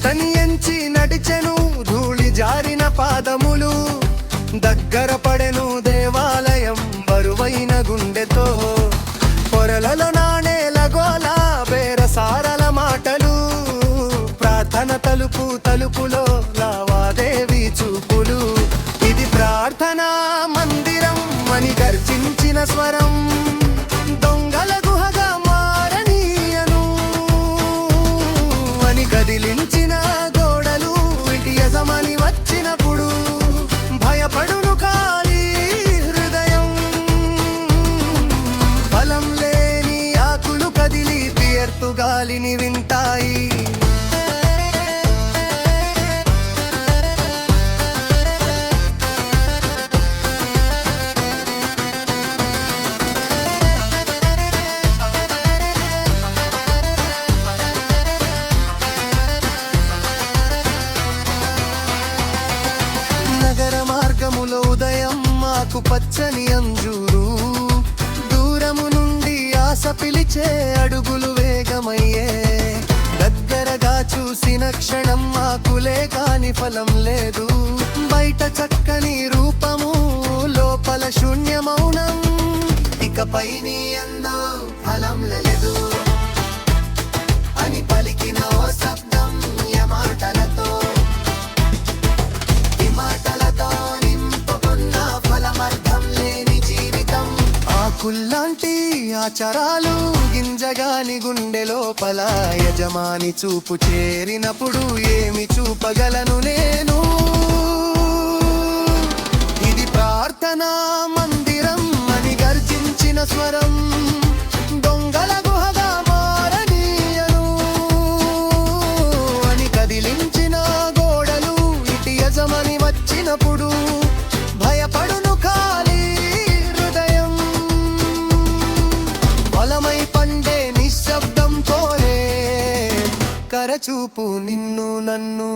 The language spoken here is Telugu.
బాటని ఎంచి నడిచెను ధూళి జారిన పాదములు, దగ్గర పడెను దేవాలయం బరువైన గుండెతో. పొరలలో నాణేల గోల బేరసారల మాటలు, ప్రార్థన తలుపు తలుపులో లావాదేవి చూపులు. ఇది ప్రార్థనా మందిరం అని గర్జించిన స్వరం, దొంగల గుహగా మారనీయను అని కదిలించిన గోడలు. ఇటు యజమాని వచ్చినప్పుడు భయపడును ఖాళీ హృదయం. బలం లేని ఆకులు కదిలి తీర్పు గాలిని వింటాయి. నగర మార్గములో ఉదయం మాకు పచ్చని అంజూరు, దూరము నుండి ఆశ పిలిచే అడుగులు వేగమయ్యే. దగ్గరగా చూసిన క్షణం మాకులే కాని ఫలం లేదు. బయట చక్కని రూపము లోపల శూన్య మౌనం, ఇకపై నీ అందో ఫలం లేదు అని పలికిన ఓ శబ్దం యమాటలతో. ఆకుల్లాంటి ఆచారాలు గింజగాని గుండె లోపల, యజమాని చూపు చేరినప్పుడు ఏమి చూపగలను నేను. ఇది ప్రార్థనా మందిరం అని గర్జించిన స్వరం, దొంగల గుహగా మారనీయను అని కదిలించిన గోడలు. ఇటు యజమాని వచ్చినప్పుడు భయపడును ఖాళీ హృదయం. బలమై పండే నిశ్శబ్దం కోరే కరచూపు నిన్ను నన్ను.